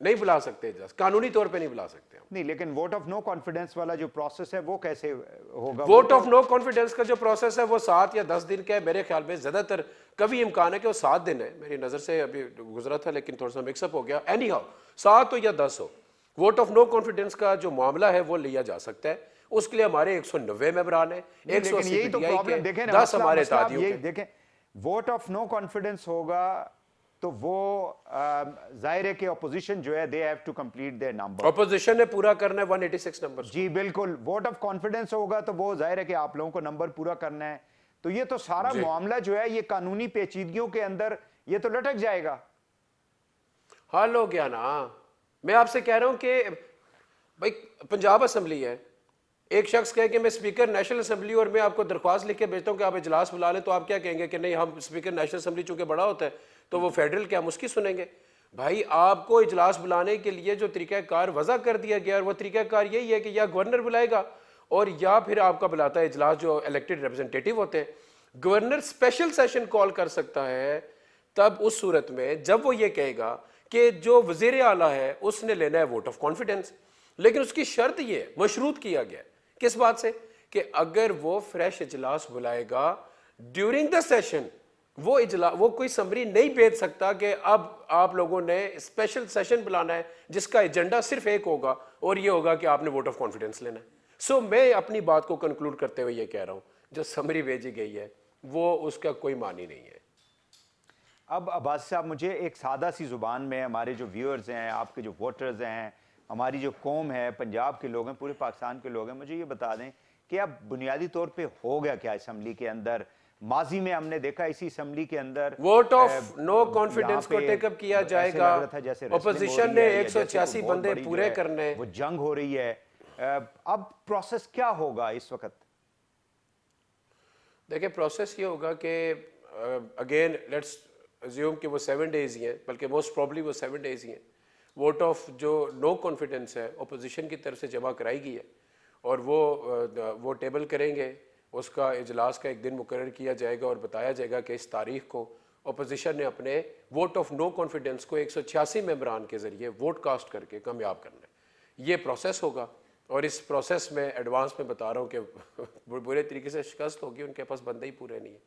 نہیں بلا سکتے اجلاس، قانونی طور پہ نہیں بلا سکتے ہم. نہیں لیکن ووٹ آف نو کانفیڈنس والا جو پروسیس ہے وہ کیسے ہوگا؟ ووٹ آف نو کانفیڈنس کا جو پروسیس ہے وہ 7 یا 10 دن کا ہے میرے خیال میں. زیادہ تر کبھی امکان ہے کہ وہ 7 دن ہے، میری نظر سے ابھی گزرا تھا لیکن تھوڑا سا مکس اپ ہو گیا. اینی ہاؤ 7 ہو یا 10 ہو، ووٹ آف نو کانفیڈنس کا جو معاملہ ہے وہ لیا جا سکتا ہے. اس کے لیے ہمارے 190 ممبران ہیں، لیکن 180 یہی تو پی ٹی آئی پرابلم کے، دیکھیں نا، 10 ہمارے اتحادیوں کے. دیکھیں ووٹ آف نو کانفیڈنس ہوگا تو وہ ظاہر ہے کہ اپوزیشن جو ہے they have to complete their number. Opposition نے پورا کرنا ہے 186 نمبر. جی بالکل، ووٹ آف کانفیڈنس ہوگا تو وہ ظاہر ہے کہ آپ لوگوں کو نمبر پورا کرنا ہے. تو یہ تو سارا معاملہ جو ہے یہ قانونی پیچیدگیوں کے اندر یہ تو لٹک جائے گا. حل ہو گیا نا. میں آپ سے کہہ رہا ہوں کہ بھائی پنجاب اسمبلی ہے، ایک شخص کہے کہ میں اسپیکر نیشنل اسمبلی اور میں آپ کو درخواست لکھ کے بھیجتا ہوں کہ آپ اجلاس بلا لیں، تو آپ کیا کہیں گے کہ نہیں ہم اسپیکر نیشنل اسمبلی چونکہ بڑا ہوتا ہے تو وہ فیڈرل کیا ہم اس کی سنیں گے؟ بھائی آپ کو اجلاس بلانے کے لیے جو طریقہ کار وضع کر دیا گیا اور وہ طریقہ کار یہی ہے کہ یا گورنر بلائے گا اور یا پھر آپ کا بلاتا ہے اجلاس جو الیکٹڈ ریپرزنٹیٹیو ہوتے ہیں. گورنر اسپیشل سیشن کال کر سکتا ہے تب اس صورت میں جب وہ یہ کہے گا کہ جو وزیر اعلیٰ ہے اس نے لینا ہے ووٹ آف کانفیڈنس. لیکن اس کی شرط یہ مشروط کیا گیا کس بات سے کہ اگر وہ فریش اجلاس بلائے گا ڈیورنگ دا سیشن، وہ کوئی سمری نہیں بھیج سکتا کہ اب آپ لوگوں نے اسپیشل سیشن بلانا ہے جس کا ایجنڈا صرف ایک ہوگا اور یہ ہوگا کہ آپ نے ووٹ آف کانفیڈنس لینا ہے. سو میں اپنی بات کو کنکلوڈ کرتے ہوئے یہ کہہ رہا ہوں جو سمری بھیجی گئی ہے وہ اس کا کوئی معنی نہیں ہے. اب عباس صاحب مجھے ایک سادہ سی زبان میں ہمارے جو ویورز ہیں، آپ کے جو ووٹرز ہیں، ہماری جو قوم ہے، پنجاب کے لوگ ہیں، پورے پاکستان کے لوگ ہیں، مجھے یہ بتا دیں کہ اب بنیادی طور پہ ہو گیا کیا اسمبلی کے اندر؟ ماضی میں ہم نے دیکھا اسی اسمبلی کے اندر ووٹ آف نو کانفیڈنس کو ٹیک اپ کیا جائے گا، اپوزیشن نے 186 بندے پورے کرنے، وہ جنگ ہو رہی ہے. اب پروسیس کیا ہوگا اس وقت؟ دیکھیں پروسیس یہ ہوگا کہ اگین لیٹس ازیوم کہ وہ 7 ڈیز ہی ہیں، بلکہ موسٹ پرابلی وہ 7 ڈیز ہی ہیں. ووٹ آف جو نو کانفیڈنس ہے اپوزیشن کی طرف سے جمع کرائی گئی ہے اور وہ ٹیبل کریں گے. اس کا اجلاس کا ایک دن مقرر کیا جائے گا اور بتایا جائے گا کہ اس تاریخ کو اپوزیشن نے اپنے ووٹ آف نو کانفیڈنس کو 186 ممبران کے ذریعے ووٹ کاسٹ کر کے کامیاب کرنا ہے. یہ پروسیس ہوگا اور اس پروسیس میں ایڈوانس میں بتا رہا ہوں کہ برے طریقے سے شکست ہوگی، ان کے پاس بندے ہی پورے نہیں ہیں.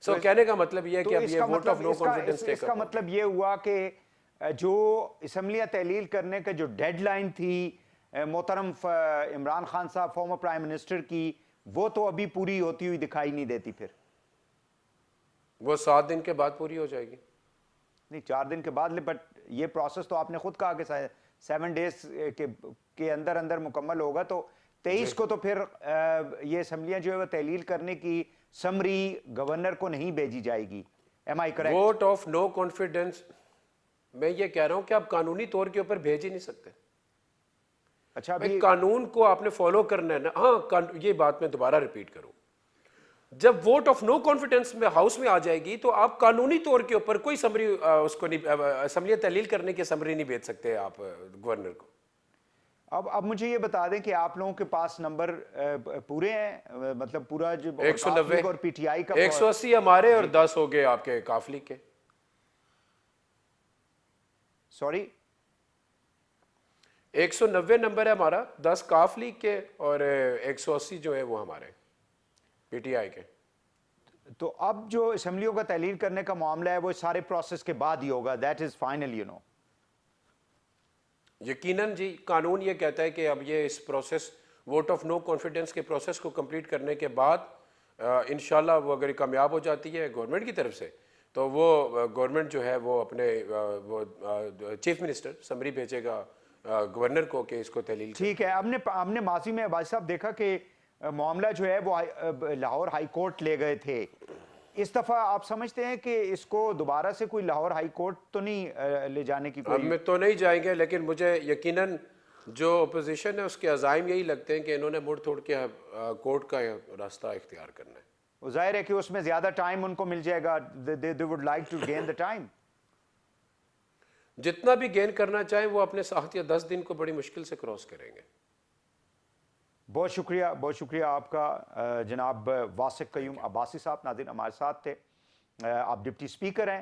سو کہنے کا مطلب یہ ہے کہ اب یہ ووٹ آف نو کانفیڈنس اس کا مطلب یہ ہوا کہ جو اسمبلیاں تحلیل کرنے کا جو ڈیڈ لائن تھی محترم عمران خان صاحب فارمر پرائم منسٹر کی، وہ تو ابھی پوری ہوتی ہوئی دکھائی نہیں دیتی. پھر وہ 7 دن کے بعد پوری ہو جائے گی. نہیں 4 دن کے بعد، بٹ یہ پروسیس تو آپ نے خود کہا کہ 7 ڈیز کے اندر اندر مکمل ہوگا. تو 23 کو تو پھر یہ اسمبلیاں جو ہے وہ تحلیل کرنے کی سمری گورنر کو نہیں بھیجی جائے گی. Am I correct? Vote of no confidence میں یہ کہہ رہا ہوں کہ آپ قانونی طور کے اوپر بھیج ہی نہیں سکتے. اچھا قانون کو آپ نے فالو کرنا ہے نا. ہاں یہ بات میں دوبارہ ریپیٹ کروں، جب ووٹ آف نو کانفیڈنس میں ہاؤس میں آ جائے گی تو آپ قانونی طور کے اوپر کوئی سمری اس کو نہیں، اسمبلی تحلیل کرنے کی سمری نہیں بھیج سکتے آپ گورنر کو. اب مجھے یہ بتا دیں کہ آپ لوگوں کے پاس نمبر پورے ہیں، مطلب پورا جو 190 اور پی ٹی آئی کا 180 ہمارے اور 10 ہو گئے آپ کے کافلی کے. سوری 190 نمبر ہے ہمارا، 10 کاف لیگ کے اور 180 جو ہے وہ ہمارے پی ٹی آئی کے. تو اب جو اسمبلیوں کا تحلیل کرنے کا معاملہ ہے وہ سارے پروسیس کے بعد ہی ہوگا. That is final you know. یقیناً جی، قانون یہ کہتا ہے کہ اب یہ اس process vote of no confidence کے پروسیس کو کمپلیٹ کرنے کے بعد انشاءاللہ وہ اگر کامیاب ہو جاتی ہے گورنمنٹ کی طرف سے تو وہ گورنمنٹ جو ہے وہ اپنے وہ چیف منسٹر سمری بھیجے گا گورنر کو کہ اس کو تحلیل. ٹھیک ہے. ہم نے ماضی میں عباس صاحب دیکھا کہ معاملہ جو ہے وہ لاہور ہائی کورٹ لے گئے تھے. اس دفعہ آپ سمجھتے ہیں کہ اس کو دوبارہ سے کوئی لاہور ہائی کورٹ تو نہیں لے جانے کی کوئی؟ ہم میں تو نہیں جائیں گے، لیکن مجھے یقیناً جو اپوزیشن ہے اس کے عزائم یہی لگتے ہیں کہ انہوں نے مڑ توڑ کے کورٹ کا راستہ اختیار کرنا ہے. ظاہر ہے کہ اس میں زیادہ ٹائم ان کو مل جائے گا. they would like to gain the time. جتنا بھی گین کرنا چاہیں وہ اپنے 7 یا 10 دن کو بڑی مشکل سے کراس کریں گے. بہت شکریہ آپ کا جناب واسق قیوم عباسی صاحب. ناظرین ہمارے ساتھ تھے. آپ ڈپٹی اسپیکر ہیں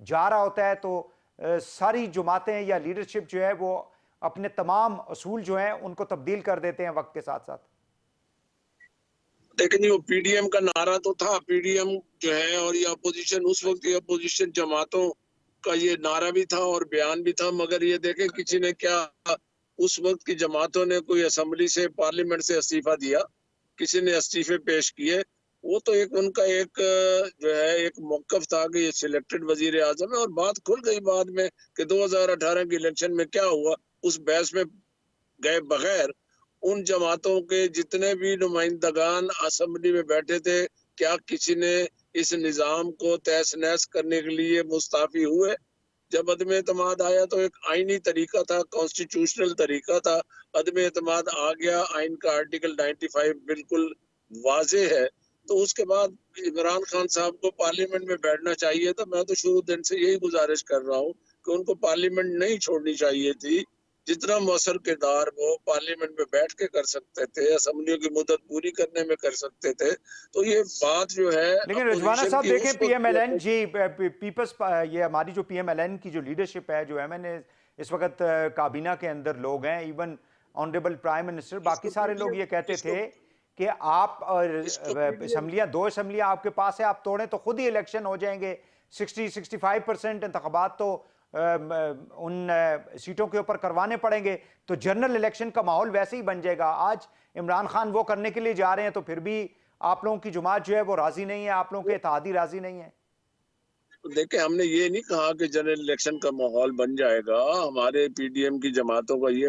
جا رہا ہوتا ہے تو ساری جماعتیں یا لیڈرشپ جو ہے وہ اپنے تمام اصول جو ہیں ان کو تبدیل کر دیتے ہیں وقت کے ساتھ ساتھ. لیکن وہ پی ڈی ایم کا نعرہ تو تھا, پی ڈی ایم جو ہے اور یہ اپوزیشن, اس وقت یہ اپوزیشن جماعتوں کا یہ نعرہ بھی تھا اور بیان بھی تھا, مگر یہ دیکھیں کسی نے کیا, اس وقت کی جماعتوں نے کوئی اسمبلی سے, پارلیمنٹ سے استعفیٰ دیا, کسی نے استعفے پیش کیے. وہ تو ایک ان کا ایک جو ہے ایک موقف تھا کہ یہ سلیکٹڈ وزیر اعظم ہے, اور بات کھل گئی بعد میں کہ 2018 کی الیکشن میں کیا ہوا. اس بحث میں گئے بغیر ان جماعتوں کے جتنے بھی نمائندگان اسمبلی میں بیٹھے تھے, کیا کسی نے اس نظام کو تہس نہس کرنے کے لیے مستعفی ہوئے؟ جب عدم اعتماد آیا تو ایک آئینی طریقہ تھا, کانسٹیٹیوشنل طریقہ تھا, عدم اعتماد آ گیا, آئین کا آرٹیکل 95 بالکل واضح ہے. تو اس کے بعد عمران خان صاحب کو پارلیمنٹ میں بیٹھنا چاہیے تھا. میں تو شروع دن سے یہی گزارش کر رہا ہوں کہ ان کو پارلیمنٹ نہیں چھوڑنی چاہیے تھی. جتنا مؤثر کردار وہ پارلیمنٹ میں بیٹھ کے کر سکتے تھے, اسمبلیوں کی مدت پوری کرنے میں کر سکتے تھے. تو یہ بات جو ہے لیکن رضوانہ صاحب دیکھیں پی ایم ایل این جی پیپلز, یہ ہماری جو پی ایم ایل این کی جو لیڈرشپ ہے, جو ایم این اے اس وقت کابینہ کے اندر لوگ ہیں, ایون آنریبل پرائم منسٹر, باقی سارے لوگ یہ کہتے تھے کہ آپ اسمبلیاں, 2 اسمبلیاں آپ کے پاس ہے, آپ توڑیں تو خود ہی الیکشن ہو جائیں گے. 60-65% انتخابات تو ان سیٹوں کے اوپر کروانے پڑیں گے, تو جنرل الیکشن کا ماحول ویسے ہی بن جائے گا. آج عمران خان وہ کرنے کے لیے جا رہے ہیں تو پھر بھی آپ لوگوں کی جماعت جو ہے وہ راضی نہیں ہے, آپ لوگوں کے اتحادی راضی نہیں ہے. دیکھیں, ہم نے یہ نہیں کہا کہ جنرل الیکشن کا ماحول بن جائے گا. ہمارے پی ڈی ایم کی جماعتوں کا یہ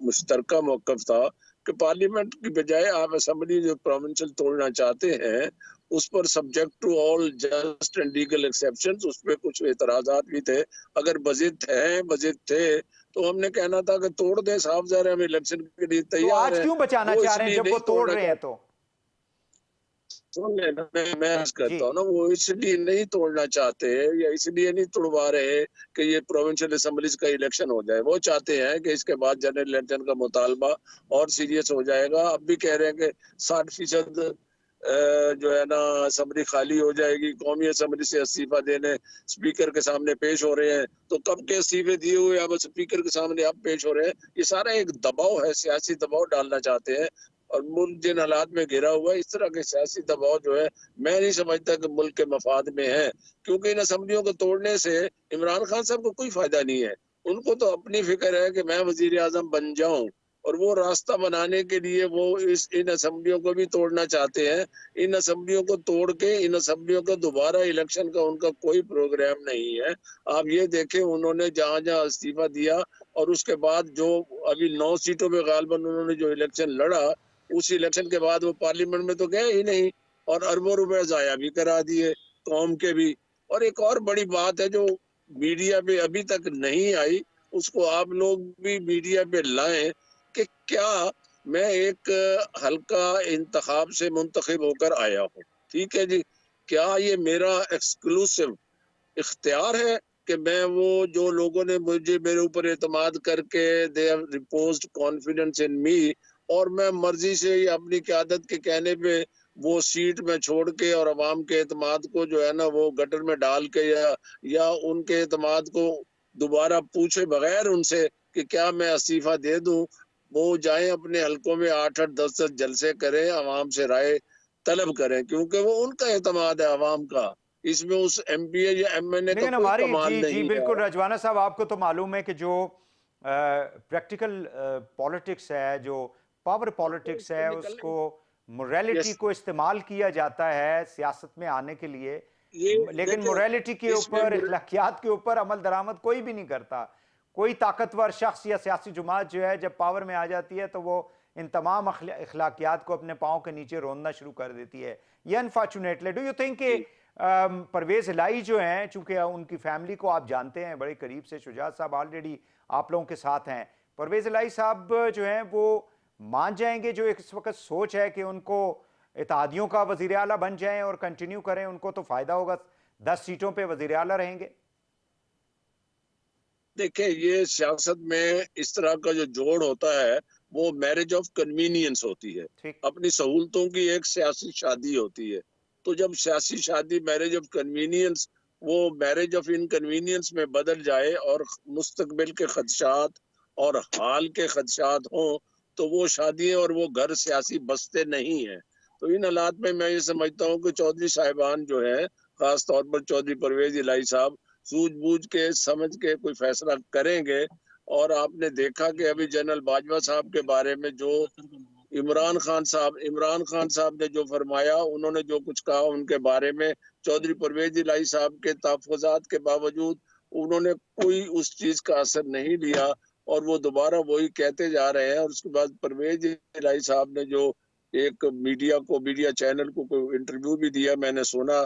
مشترکہ موقف تھا کہ پارلیمنٹ کی بجائے آپ اسمبلی جو پروونشل توڑنا چاہتے ہیں اس پر subject to all just and legal exceptions, اس پہ کچھ اعتراضات بھی تھے. اگر بضد تھے تو ہم نے کہنا تھا کہ توڑ دیں صاحب, ظاہر ہم الیکشن کے لیے تو تیار آج ہیں. کیوں بچانا وہ چاہ اس رہے ہیں لیے جب وہ نہیں توڑ توڑنا رہے ہیں؟ چاہتے, تو میں عرض جی کرتا ہوں نا, وہ اس لیے نہیں توڑنا چاہتے یا اس لیے نہیں توڑوا رہے کہ یہ پروونشل اسمبلیز کا الیکشن ہو جائے. وہ چاہتے ہیں کہ اس کے بعد جنرل الیکشن کا مطالبہ اور سیریس ہو جائے گا. اب بھی کہہ رہے ہیں کہ 60% جو ہے نا اسمبلی خالی ہو جائے گی, قومی اسمبلی سے استعفیٰ دینے اسپیکر کے سامنے پیش ہو رہے ہیں. تو کب کے استعفے دیے ہوئے اب اسپیکر کے سامنے اب پیش ہو رہے ہیں. یہ سارا ایک دباؤ ہے, سیاسی دباؤ ڈالنا چاہتے ہیں. اور ملک جن حالات میں گھرا ہوا ہے, اس طرح کے سیاسی دباؤ جو ہے میں نہیں سمجھتا کہ ملک کے مفاد میں ہے, کیونکہ ان اسمبلیوں کو توڑنے سے عمران خان صاحب کو کوئی فائدہ نہیں ہے. ان کو تو اپنی فکر ہے کہ میں وزیر اعظم بن جاؤں, اور وہ راستہ بنانے کے لیے وہ ان اسمبلیوں کو بھی توڑنا چاہتے ہیں. ان اسمبلیوں کو توڑ کے ان اسمبلیوں کا دوبارہ الیکشن کا ان کا کوئی پروگرام نہیں ہے. آپ یہ دیکھیں, انہوں نے جہاں جہاں استعفیٰ دیا اور اس کے بعد جو ابھی 9 سیٹوں پہ غالباً انہوں نے جو الیکشن لڑا, اس الیکشن کے بعد وہ پارلیمنٹ میں تو گئے ہی نہیں, اور اربوں روپے ضائع بھی کرا دیے قوم کے بھی. اور ایک اور بڑی بات ہے جو میڈیا پہ ابھی تک نہیں آئی, اس کو آپ لوگ بھی میڈیا پہ لائیں کہ کیا میں ایک حلقہ انتخاب سے منتخب ہو کر آیا ہوں, ٹھیک ہے جی, کیا یہ میرا ایکسکلوسیو اختیار ہے کہ میں وہ جو لوگوں نے مجھے میرے اوپر اعتماد کر کے they have reposed confidence in me, اور میں مرضی سے اپنی قیادت کے کہنے پہ وہ سیٹ میں چھوڑ کے اور عوام کے اعتماد کو جو ہے نا وہ گٹر میں ڈال کے یا ان کے اعتماد کو دوبارہ پوچھے بغیر ان سے کہ کیا میں استعفیٰ دے دوں, وہ جائیں اپنے حلقوں میں 8-10 جلسے کریں, عوام سے رائے طلب کریں, کیونکہ وہ ان کا اعتماد ہے عوام کا. اس میں اس ایم پی اے یا ایم این اے کا لیکن کوئی ہماری کمال جی نہیں ہے. بالکل رضوانہ صاحب, آپ کو تو معلوم ہے کہ جو پریکٹیکل پالیٹکس ہے, جو پاور پالیٹکس ہے, اس کو موریلٹی یس, کو استعمال کیا جاتا ہے سیاست میں آنے کے لیے, یہ لیکن دیکھیں موریلٹی کے اس میں اوپر, اخلاقیات کے اوپر عمل درآمد کوئی بھی نہیں کرتا. کوئی طاقتور شخص یا سیاسی جماعت جو ہے جب پاور میں آ جاتی ہے تو وہ ان تمام اخلاقیات کو اپنے پاؤں کے نیچے روننا شروع کر دیتی ہے. یہ انفارچونیٹلی ڈو یو تھنک کہ پرویز الہی جو ہیں, چونکہ ان کی فیملی کو آپ جانتے ہیں بڑے قریب سے, شجاعت صاحب آلریڈی آپ لوگوں کے ساتھ ہیں, پرویز الہی صاحب جو ہیں وہ مان جائیں گے جو اس وقت سوچ ہے کہ ان کو اتحادیوں کا وزیر اعلیٰ بن جائیں اور کنٹینیو کریں, ان کو تو فائدہ ہوگا, 10 سیٹوں پہ وزیر اعلیٰ رہیں گے؟ دیکھیں, یہ سیاست میں اس طرح کا جو جوڑ ہوتا ہے وہ میرج آف کنوینئنس ہوتی ہے, ٹھیک, اپنی سہولتوں کی ایک سیاسی شادی ہوتی ہے. تو جب سیاسی شادی میرج آف کنوینئنس وہ میرج آف انکنوینئنس میں بدل جائے اور مستقبل کے خدشات اور حال کے خدشات ہوں تو وہ شادیاں اور وہ گھر سیاسی بستے نہیں ہیں. تو ان حالات میں میں یہ سمجھتا ہوں کہ چودھری صاحبان جو ہے خاص طور پر چودھری پرویز الہی صاحب سوجھ بوجھ کے سمجھ کے کوئی فیصلہ کریں گے. اور آپ نے دیکھا کہ ابھی جنرل باجوہ صاحب کے بارے میں جو عمران خان صاحب نے جو فرمایا, انہوں نے جو کچھ کہا ان کے بارے میں, چودھری پرویز الہی صاحب کے تحفظات کے باوجود انہوں نے کوئی اس چیز کا اثر نہیں لیا اور وہ دوبارہ وہی کہتے جا رہے ہیں. اور اس کے بعد پرویز الہی صاحب نے جو ایک میڈیا چینل کو کوئی انٹرویو بھی دیا, میں نے سنا,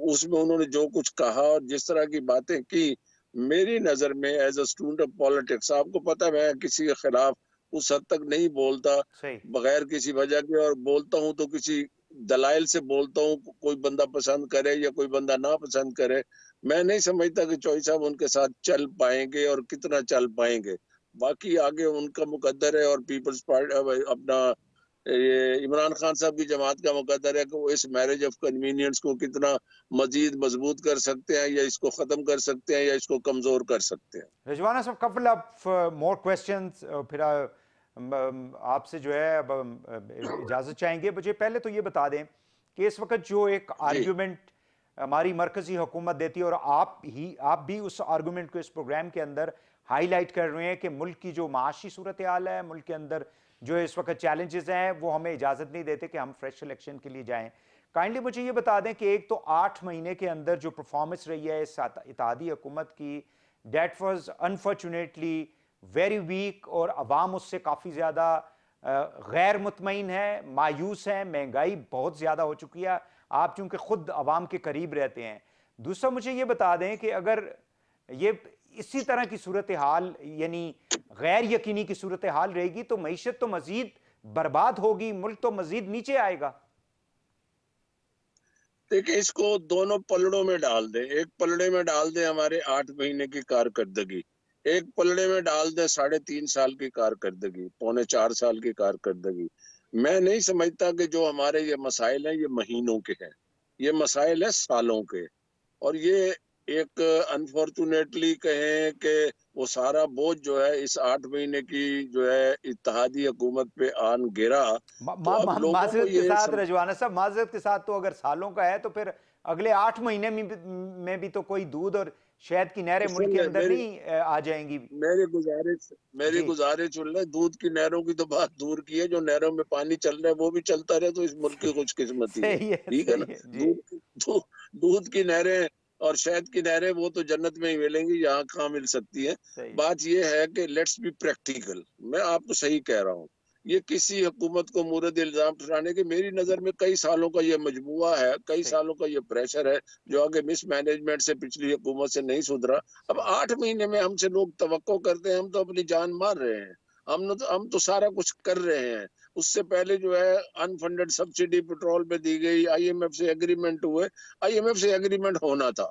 اس میں انہوں نے جو کچھ کہا اور جس طرح کی باتیں کی, میری نظر میں as a student of politics, آپ کو پتہ میں کسی کے خلاف اس حد تک نہیں بولتا صحیح. بغیر کسی وجہ کے, اور بولتا ہوں تو کسی دلائل سے بولتا ہوں, کوئی بندہ پسند کرے یا کوئی بندہ نہ پسند کرے. میں نہیں سمجھتا کہ چوئی صاحب ان کے ساتھ چل پائیں گے اور کتنا چل پائیں گے. باقی آگے ان کا مقدر ہے اور پیپلز پارٹی اپنا یہ عمران خان صاحب کی جماعت کا مقدر ہے کہ وہ اس میرج آف کنوینئنس کو کتنا مزید مضبوط کر سکتے ہیں یا اس کو ختم کر سکتے ہیں یا اس کو کمزور کر سکتے ہیں. رضوانہ صاحب, couple of more questions, پھر آپ سے جو ہے اب اجازت چاہیں گے. مجھے پہلے تو یہ بتا دیں کہ اس وقت جو ایک آرگیومنٹ ہماری مرکزی حکومت دیتی ہے, اور آپ بھی اس آرگومنٹ کو اس پروگرام کے اندر ہائی لائٹ کر رہے ہیں کہ ملک کی جو معاشی صورتحال ہے, ملک کے اندر جو اس وقت چیلنجز ہیں, وہ ہمیں اجازت نہیں دیتے کہ ہم فریش الیکشن کے لیے جائیں. کائنڈلی مجھے یہ بتا دیں کہ ایک تو 8 مہینے کے اندر جو پرفارمنس رہی ہے اس اتحادی حکومت کی, that was unfortunately very weak, اور عوام اس سے کافی زیادہ غیر مطمئن ہے, مایوس ہیں, مہنگائی بہت زیادہ ہو چکی ہے. آپ چونکہ خود عوام کے قریب رہتے ہیں. دوسرا مجھے یہ بتا دیں کہ اگر یہ اسی طرح کی صورتحال, یعنی غیر یقینی کی صورتحال رہے گی, تو معیشت تو مزید برباد ہوگی, ملک تو مزید نیچے آئے گا. دیکھیں, اس کو دونوں پلڑوں میں ڈال دیں. ایک پلڑے میں ڈال دیں ہمارے 8 مہینے کی کارکردگی, ایک پلڑے میں ڈال دیں 3.5 سال کی کارکردگی, 3.25 سال کی کارکردگی. میں نہیں سمجھتا کہ جو ہمارے یہ مسائل ہیں یہ مہینوں کے ہیں, یہ مسائل ہیں سالوں کے. اور یہ ایک انفارچونیٹلی کہیں کہ وہ سارا بوجھ جو ہے اس 8 مہینے کی جو ہے اتحادی حکومت پہ آن گرا. تو اب لوگوں کو معذرت کے یہ ساتھ رضوانہ صاحب, معذرت کے ساتھ, تو اگر سالوں کا ہے تو پھر اگلے 8 مہینے میں بھی تو کوئی دودھ اور شہد کی نہریں ملک کے اندر نہیں آ جائیں گی. میری گزارش سن لیں, دودھ کی نہروں کی تو بات دور کی ہے, جو نہروں میں پانی چل رہا ہے وہ بھی چلتا رہے تو اس ملک کی خوش قسمتی ہے. ٹھیک ہے نا, دودھ کی نہریں اور شہد کی نہریں وہ تو جنت میں ہی ملیں گی, یہاں کہاں مل سکتی ہیں. بات یہ ہے کہ لیٹس بی پریکٹیکل. میں آپ کو صحیح کہہ رہا ہوں, یہ کسی حکومت کو مورد الزام ٹھہرانے کے, میری نظر میں کئی سالوں کا یہ مجموعہ ہے, کئی سالوں کا یہ پریشر ہے جو آگے مس مینجمنٹ سے پچھلی حکومت سے نہیں سدھرا. اب 8 مہینے میں ہم سے لوگ توقع کرتے ہیں, ہم تو اپنی جان مار رہے ہیں, ہم تو سارا کچھ کر رہے ہیں. اس سے پہلے جو ہے انفنڈڈ سبسڈی پیٹرول پہ دی گئی, آئی ایم ایف سے ایگریمنٹ ہوئے. آئی ایم ایف سے ایگریمنٹ ہونا تھا,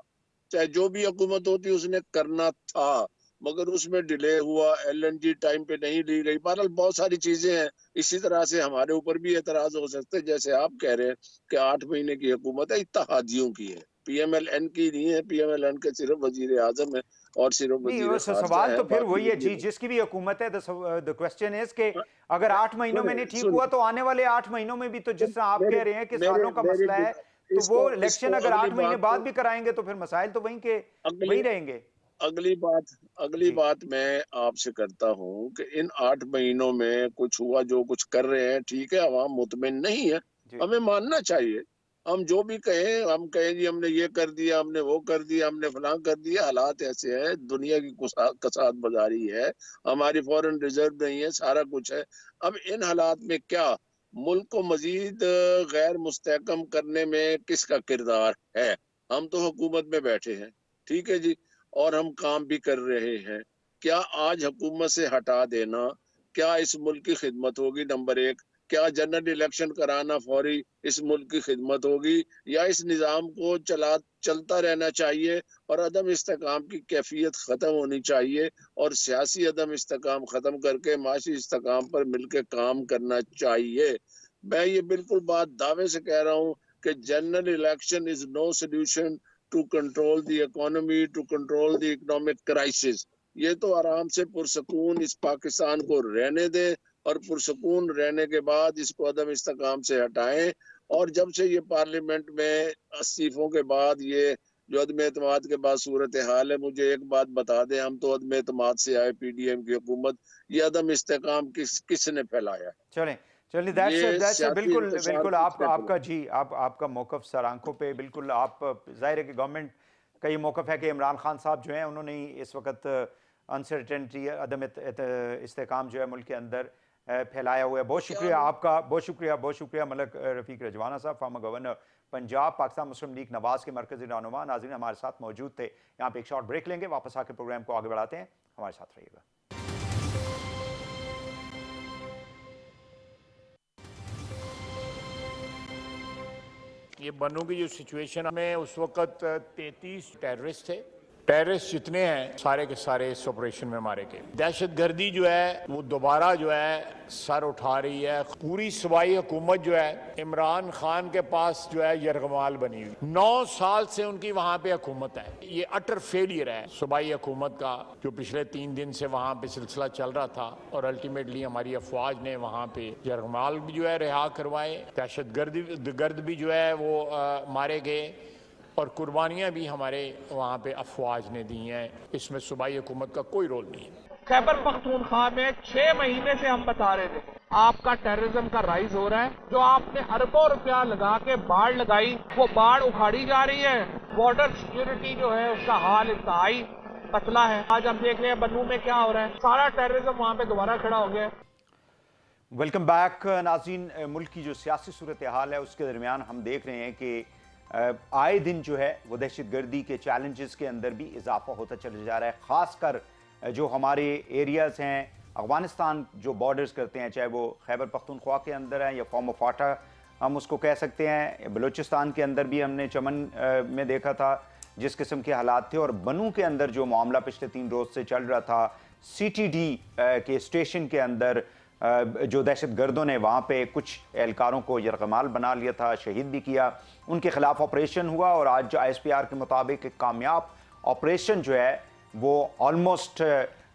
چاہے جو بھی حکومت ہوتی اس نے کرنا تھا, مگر اس میں ڈیلے ہوا, ایل این جی ٹائم پہ نہیں لی گئی. بہرحال بہت ساری چیزیں ہیں. اسی طرح سے ہمارے اوپر بھی اعتراض ہو سکتے, جیسے آپ کہہ رہے ہیں کہ 8 مہینے کی حکومت ہے, اتحادیوں کی ہے, پی ایم ایل این کی نہیں ہے. پی ایم ایل این کے صرف وزیر اعظم ہے اور صرف وزیر خارجہ سوال ہے. تو پھر وہی ہے جی, جس کی بھی حکومت ہے, the question is کہ اگر 8 مہینوں میں نہیں ٹھیک ہوا تو آنے والے 8 مہینوں میں بھی تو جس طرح آپ کہہ رہے ہیں کہ سالوں کا مسئلہ ہے, تو وہ الیکشن اگر 8 مہینے بعد بھی کرائیں گے تو پھر مسائل تو وہیں رہیں گے. اگلی بات میں آپ سے کرتا ہوں کہ ان 8 مہینوں میں کچھ ہوا, جو کچھ کر رہے ہیں ٹھیک ہے, عوام مطمئن نہیں ہے, ہمیں ماننا چاہیے. ہم جو بھی ہم کہیں جی ہم نے یہ کر دیا, ہم نے وہ کر دیا, ہم نے فلاں کر دیا. حالات ایسے ہیں, دنیا کی کساد بازاری ہے, ہماری فورن ریزرو نہیں ہے, سارا کچھ ہے. اب ان حالات میں کیا ملک کو مزید غیر مستحکم کرنے میں کس کا کردار ہے؟ ہم تو حکومت میں بیٹھے ہیں, ٹھیک ہے جی, اور ہم کام بھی کر رہے ہیں. کیا آج حکومت سے ہٹا دینا کیا اس ملک کی خدمت ہوگی؟ نمبر 1. کیا جنرل الیکشن کرانا فوری اس ملک کی خدمت ہوگی, یا اس نظام کو چلتا رہنا چاہیے اور عدم استحکام کی کیفیت ختم ہونی چاہیے, اور سیاسی عدم استحکام ختم کر کے معاشی استحکام پر مل کے کام کرنا چاہیے؟ میں یہ بالکل بات دعوے سے کہہ رہا ہوں کہ general election is no solution to control the economy, to control the economic crisis. یہ تو آرام سے پرسکون اس پاکستان کو رہنے دیں اور پرسکون رہنے کے بعد اس کو عدم استحکام سے ہٹائیں. اور جب سے یہ پارلیمنٹ میں استعفوں کے بعد یہ جو عدم اعتماد کے بعد صورتحال ہے, مجھے ایک بات بتا دیں, ہم تو عدم اعتماد سے آئے پی ڈی ایم کی حکومت, یہ عدم استحکام کس نے پھیلایا؟ چلیں بالکل آپ کا جی آپ کا موقف سر آنکھوں پہ, بالکل آپ ظاہر ہے کہ گورنمنٹ کا یہ موقف ہے کہ عمران خان صاحب جو ہیں انہوں نے اس وقت انسرٹنٹی, عدم استحکام جو ہے ملک کے اندر پھیلایا ہوا ہے. بہت شکریہ آپ کا, بہت شکریہ ملک رفیق رجوانہ صاحب, فارمر گورنر پنجاب, پاکستان مسلم لیگ نواز کے مرکزی رہنما. ناظرین ہمارے ساتھ موجود تھے. یہاں پہ ایک شارٹ بریک لیں گے, واپس آ کے پروگرام کو آگے بڑھاتے ہیں. ہمارے ساتھ رہیے گا. یہ بنو کی جو سچویشن میں اس وقت 33 ٹیررسٹ تھے. ٹیررسٹ جتنے ہیں سارے کے سارے اس آپریشن میں مارے گئے. دہشت گردی جو ہے وہ دوبارہ جو ہے سر اٹھا رہی ہے. پوری صوبائی حکومت جو ہے عمران خان کے پاس جو ہے یرغمال بنی ہوئی. 9 سال سے ان کی وہاں پہ حکومت ہے. یہ اٹر فیلئر ہے صوبائی حکومت کا, جو پچھلے 3 دن سے وہاں پہ سلسلہ چل رہا تھا, اور الٹیمیٹلی ہماری افواج نے وہاں پہ یرغمال بھی جو ہے رہا کروائے. دہشت گرد بھی جو ہے وہ مارے گئے, اور قربانیاں بھی ہمارے وہاں پہ افواج نے دی ہیں. اس میں صوبائی حکومت کا کوئی رول نہیں ہے. خیبر پختونخوا میں 6 مہینے سے ہم بتا رہے تھے آپ کا ٹیررزم کا رائز ہو رہا ہے. جو آپ نے اربوں روپیہ لگا کے باڑ لگائی, وہ باڑ اکھاڑی جا رہی ہے. بارڈر سیکیورٹی جو ہے اس کا حال انتہائی پتلا ہے. آج ہم دیکھ رہے ہیں بنو میں کیا ہو رہا ہے, سارا ٹیررزم وہاں پہ دوبارہ کھڑا ہو گیا. ویلکم بیک ناظرین. ملک کی جو سیاسی صورتحال ہے اس کے درمیان ہم دیکھ رہے ہیں کہ آئے دن جو ہے وہ دہشت گردی کے چیلنجز کے اندر بھی اضافہ ہوتا چلا جا رہا ہے. خاص کر جو ہمارے ایریاز ہیں, افغانستان جو بارڈرز کرتے ہیں, چاہے وہ خیبر پختونخوا کے اندر ہیں یا فارم آف فاٹا ہم اس کو کہہ سکتے ہیں, بلوچستان کے اندر بھی ہم نے چمن میں دیکھا تھا جس قسم کے حالات تھے, اور بنو کے اندر جو معاملہ پچھلے 3 روز سے چل رہا تھا, سی ٹی ڈی کے اسٹیشن کے اندر جو دہشت گردوں نے وہاں پہ کچھ اہلکاروں کو یرغمال بنا لیا تھا, شہید بھی کیا, ان کے خلاف آپریشن ہوا, اور آج آئی ایس پی آر کے مطابق ایک کامیاب آپریشن جو ہے وہ آلموسٹ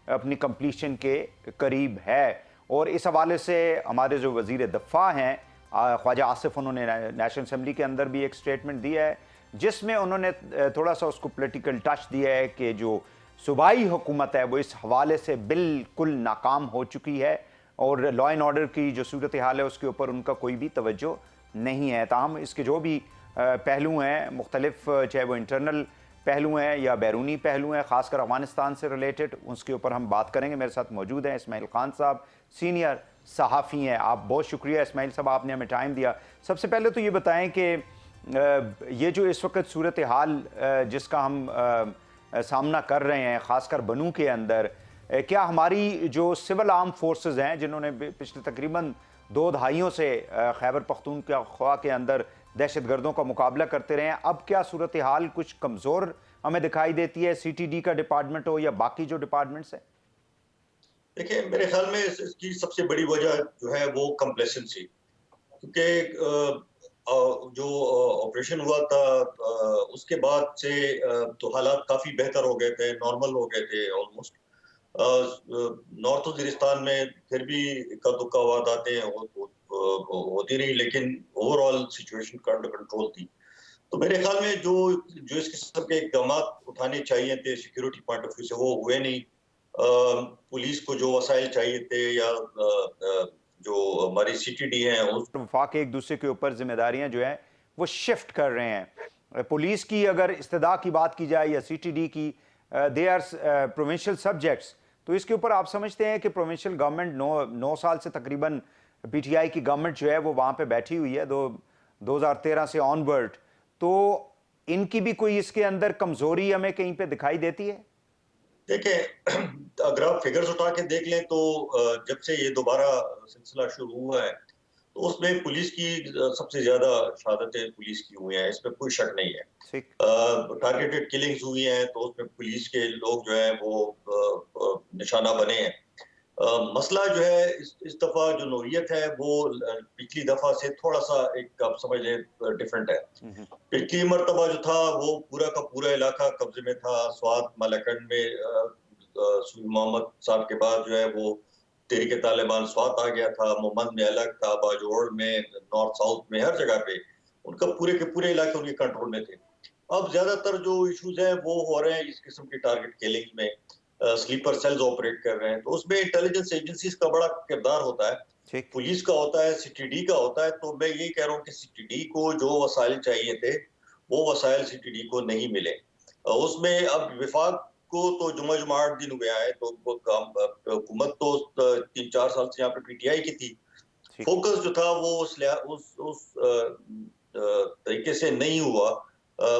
اپنی کمپلیشن کے قریب ہے. اور اس حوالے سے ہمارے جو وزیر دفاع ہیں خواجہ آصف, انہوں نے نیشنل اسمبلی کے اندر بھی ایک سٹیٹمنٹ دیا ہے جس میں انہوں نے تھوڑا سا اس کو پولیٹیکل ٹچ دیا ہے کہ جو صوبائی حکومت ہے وہ اس حوالے سے بالکل ناکام ہو چکی ہے, اور لا اینڈ آرڈر کی جو صورتحال ہے اس کے اوپر ان کا کوئی بھی توجہ نہیں ہے. تاہم اس کے جو بھی پہلو ہیں مختلف, چاہے وہ انٹرنل پہلو ہیں یا بیرونی پہلو ہیں, خاص کر افغانستان سے ریلیٹڈ, اس کے اوپر ہم بات کریں گے. میرے ساتھ موجود ہیں اسماعیل خان صاحب, سینئر صحافی ہیں. آپ بہت شکریہ اسماعیل صاحب, آپ نے ہمیں ٹائم دیا. سب سے پہلے تو یہ بتائیں کہ یہ جو اس وقت صورتحال جس کا ہم سامنا کر رہے ہیں خاص کر بنو کے اندر, کیا ہماری جو سول آرم فورسز ہیں جنہوں نے پچھلے تقریباً 2 دہائیوں سے خیبر پختونخوا کے اندر دہشت گردوں کا مقابلہ کرتے رہے ہیں, اب کیا صورتحال کچھ کمزور ہمیں دکھائی دیتی ہے, سی ٹی ڈی کا ڈپارٹمنٹ ہو یا باقی جو ڈپارٹمنٹس ہیں؟ دیکھیں میرے خیال میں اس کی سب سے بڑی وجہ جو ہے وہ کمپلیسنسی, کیونکہ جو آپریشن ہوا تھا اس کے بعد سے تو حالات کافی بہتر ہو گئے تھے, نارمل ہو گئے تھے آلموسٹ. نارتھ وزیرستان میں پھر بھی اکا دکا وارداتیں ہوتی رہی, لیکن over all situation under control تھی. تو میرے خیال میں جو اس قسم کے اقدامات اٹھانے چاہیے تھے سیکیورٹی پوائنٹ آف ویو سے وہ ہوئے نہیں. پولیس کو جو وسائل چاہیے تھے یا جو ہماری سی ٹی ڈی ہیں وفاق ایک دوسرے کے اوپر ذمہ داریاں جو ہیں وہ شفٹ کر رہے ہیں. پولیس کی اگر استدعا کی بات کی جائے یا سی ٹی ڈی کی, دے آر پروونشل سبجیکٹس, تو اس کے اوپر آپ سمجھتے ہیں کہ پروونشل گورنمنٹ 9 سال سے تقریباً پی ٹی آئی کی گورنمنٹ جو ہے وہ وہاں پہ بیٹھی ہوئی ہے 2013 سے آن ورڈ, تو ان کی بھی کوئی اس کے اندر کمزوری ہمیں کہیں پہ دکھائی دیتی ہے؟ دیکھیں اگر آپ فگرز اٹھا کے دیکھ لیں تو جب سے یہ دوبارہ سلسلہ شروع ہوا ہے تو اس میں پولیس کی سب سے زیادہ شہادتیں پولیس کی ہوئی ہیں, اس میں کوئی شک نہیں ہے. ٹارگیٹڈ کلنگز ہوئی ہیں تو اس میں پولیس کے لوگ جو ہیں وہ نشانہ بنے ہیں. مسئلہ جو ہے اس دفعہ جو نوعیت ہے وہ پچھلی دفعہ سے تھوڑا سا ایک آپ سمجھ لیں ڈفرینٹ ہے. پچھلی مرتبہ جو تھا وہ پورا کا پورا علاقہ قبضے میں تھا. سوات مالاکنڈ میں سعود محمد صاحب کے بعد جو ہے وہ تحریک طالبان سوات آ گیا تھا. مومند میں الگ تھا, باجوڑ میں, نارتھ ساؤتھ میں, ہر جگہ پہ ان کا پورے کے پورے علاقے ان کے کنٹرول میں تھے. اب زیادہ تر جو ایشوز ہیں وہ ہو رہے ہیں اس قسم کی ٹارگٹ کلنگ میں, سلیپر سیلز آپریٹ کر رہے ہیں. تو اس میں انٹیلیجنس ایجنسیز کا بڑا کردار ہوتا ہے, پولیس کا ہوتا ہے, سی ٹی ڈی کا ہوتا ہے. تو میں یہی کہہ رہا ہوں کہ سی ٹی ڈی کو جو وسائل چاہیے تھے وہ وسائل سی ٹی ڈی کو نہیں ملے. اس میں اب وفاق کو تو جمعہ 8 دن ہوئے آئے, تو حکومت تو 3-4 سال سے یہاں پہ پی ٹی آئی کی تھی. فوکس جو تھا وہ اس طریقے سے نہیں ہوا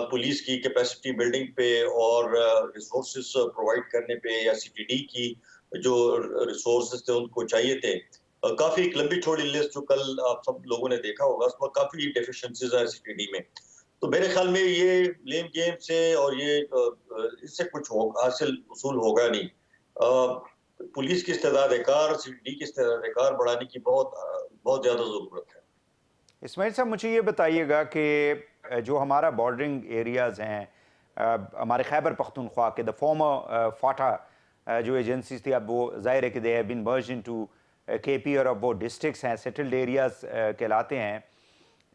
پولیس کی کیپیسٹی بلڈنگ پہ اور ریسورسز پرووائڈ کرنے پہ, یا سی ٹی ڈی کی جو ریسورسز تھے ان کو چاہیے تھے. کافی ایک لمبی چوڑی لسٹ جو کل آپ سب لوگوں نے دیکھا ہوگا, اس میں کافی ڈیفیشنسیز ہیں سی ٹی ڈی میں. تو میرے خیال میں یہ بلیم گیم سے اور یہ اس سے کچھ حاصل اصول ہوگا نہیں. پولیس کی استعداد کار, سی ٹی ڈی کی استعداد کار بڑھانے کی بہت زیادہ ضرورت ہے. اسماعیل صاحب مجھے یہ بتائیے گا کہ جو ہمارا بارڈرنگ ایریاز ہیں, ہمارے خیبر پختونخوا کے دا فارمر فاٹا جو ایجنسیز تھی, اب وہ ظاہر ہے کہ they have been merged into کے پی, اور اب وہ ڈسٹرکٹس ہیں, سیٹلڈ ایریاز کہلاتے ہیں.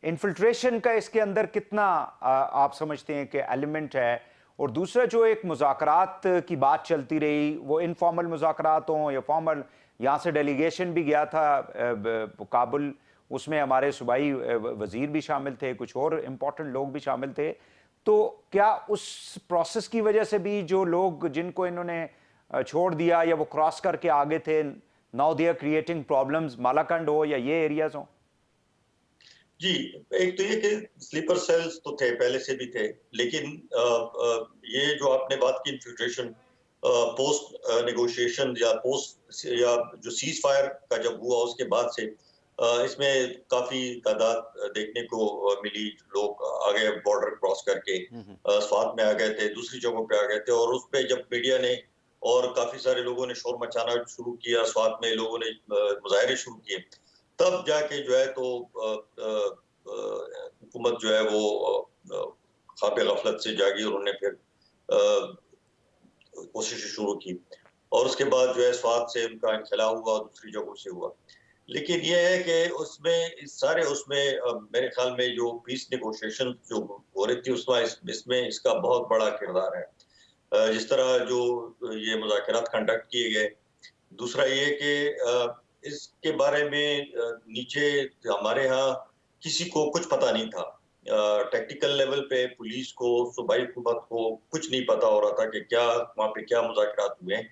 انفلٹریشن کا اس کے اندر کتنا آپ سمجھتے ہیں کہ ایلیمنٹ ہے؟ اور دوسرا جو ایک مذاکرات کی بات چلتی رہی, وہ انفارمل مذاکرات ہوں یا فارمل, یہاں سے ڈیلیگیشن بھی گیا تھا کابل, اس میں ہمارے صوبائی وزیر بھی شامل تھے, کچھ اور امپورٹنٹ لوگ بھی شامل تھے. تو کیا اس پروسیس کی وجہ سے بھی جو لوگ جن کو انہوں نے چھوڑ دیا یا وہ کراس کر کے آگے تھے, now they are creating problems, Malakand ہو یا یہ ایریاز ہوں؟ جی, ایک تو یہ کہ سلیپر سیلز تو تھے, پہلے سے بھی تھے, لیکن یہ جو آپ نے بات کی انفلٹریشن پوسٹ نیگوشیشن یا پوسٹ یا جو سیز فائر کا جب ہوا اس کے بعد سے اس میں کافی تعداد دیکھنے کو ملی. لوگ آگے بارڈر کراس کر کے سوات میں آ گئے تھے, دوسری جگہوں پہ آ گئے تھے, اور اس پہ جب میڈیا نے اور کافی سارے لوگوں نے شور مچانا شروع کیا, سوات میں لوگوں نے مظاہرے شروع کیے, تب جا کے جو ہے تو حکومت جو ہے وہ خواب غفلت سے جاگی اور انہوں نے پھر کوششیں شروع کی, اور اس کے بعد جو ہے سوات سے ان کا انخلا ہوا, دوسری جگہوں سے ہوا. لیکن یہ ہے کہ اس میں میرے خیال میں جو پیس نیگوشیشن جو ہو رہی تھی اس میں اس کا بہت بڑا کردار ہے. جس طرح جو یہ مذاکرات کنڈکٹ کیے گئے. دوسرا یہ کہ اس کے بارے میں نیچے ہمارے ہاں کسی کو کچھ پتہ نہیں تھا. ٹیکٹیکل لیول پہ پولیس کو, صوبائی حکومت کو کچھ نہیں پتا ہو رہا تھا کہ کیا وہاں پہ کیا مذاکرات ہوئے,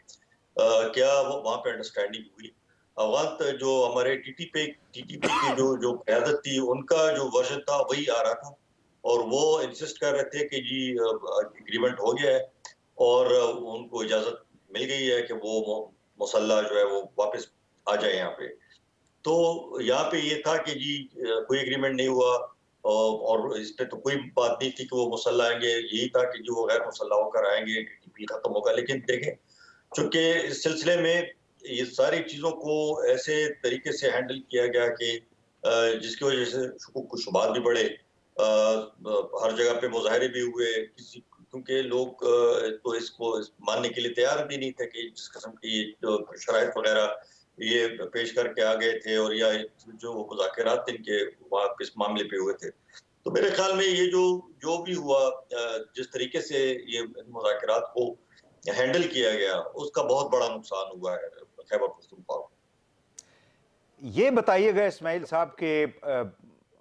کیا وہاں پہ انڈرسٹینڈنگ ہوئی. افغان جو ہمارے ٹی ٹی پی کی جو قیادت تھی, ان کا جو ورژن تھا وہی آ رہا تھا, اور وہ انسسٹ کر رہے تھے کہ جی ایگریمنٹ ہو گیا ہے اور ان کو اجازت مل گئی ہے کہ وہ مسلح جو ہے وہ واپس آ جائے یہاں پہ. تو یہاں پہ یہ تھا کہ جی کوئی ایگریمنٹ نہیں ہوا, اور اس پہ تو کوئی بات نہیں تھی کہ وہ مسلح آئیں گے, یہی تھا کہ جو غیر مسلح ہو کر آئیں گے, ٹی ٹی پی ختم ہوگا. لیکن دیکھیں چونکہ اس سلسلے میں یہ ساری چیزوں کو ایسے طریقے سے ہینڈل کیا گیا کہ جس کی وجہ سے شکوک و شبہات بھی بڑھے, ہر جگہ پہ مظاہرے بھی ہوئے, کیونکہ لوگ تو اس کو ماننے کے لیے تیار بھی نہیں تھے کہ جس قسم کی شرائط وغیرہ یہ پیش کر کے آ گئے تھے, اور یا جو مذاکرات ان کے وہاں اس معاملے پہ ہوئے تھے. تو میرے خیال میں یہ جو بھی ہوا, جس طریقے سے یہ مذاکرات کو ہینڈل کیا گیا, اس کا بہت بڑا نقصان ہوا ہے خیبر پختونخوا. یہ بتائیے گا اسماعیل صاحب کہ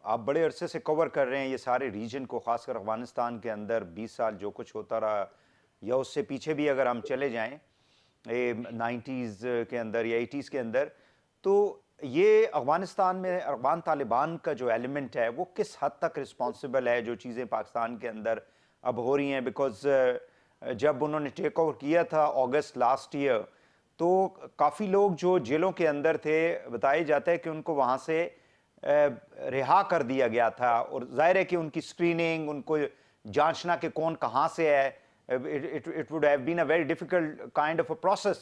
آپ بڑے عرصے سے کور کر رہے ہیں یہ سارے ریجن کو, خاص کر افغانستان کے اندر 20 سال جو کچھ ہوتا رہا, یا اس سے پیچھے بھی اگر ہم چلے جائیں 90s کے اندر یا 80s کے اندر, تو یہ افغانستان میں افغان طالبان کا جو ایلیمنٹ ہے وہ کس حد تک رسپانسبل ہے جو چیزیں پاکستان کے اندر اب ہو رہی ہیں؟ بیکاز جب انہوں نے ٹیک اوور کیا تھا اگست لاسٹ ایئر, تو کافی لوگ جو جیلوں کے اندر تھے بتایا جاتا ہے کہ ان کو وہاں سے رہا کر دیا گیا تھا, اور ظاہر ہے کہ ان کی سکریننگ, ان کو جانچنا کہ کون کہاں سے ہے, it would have been a very difficult kind of a process.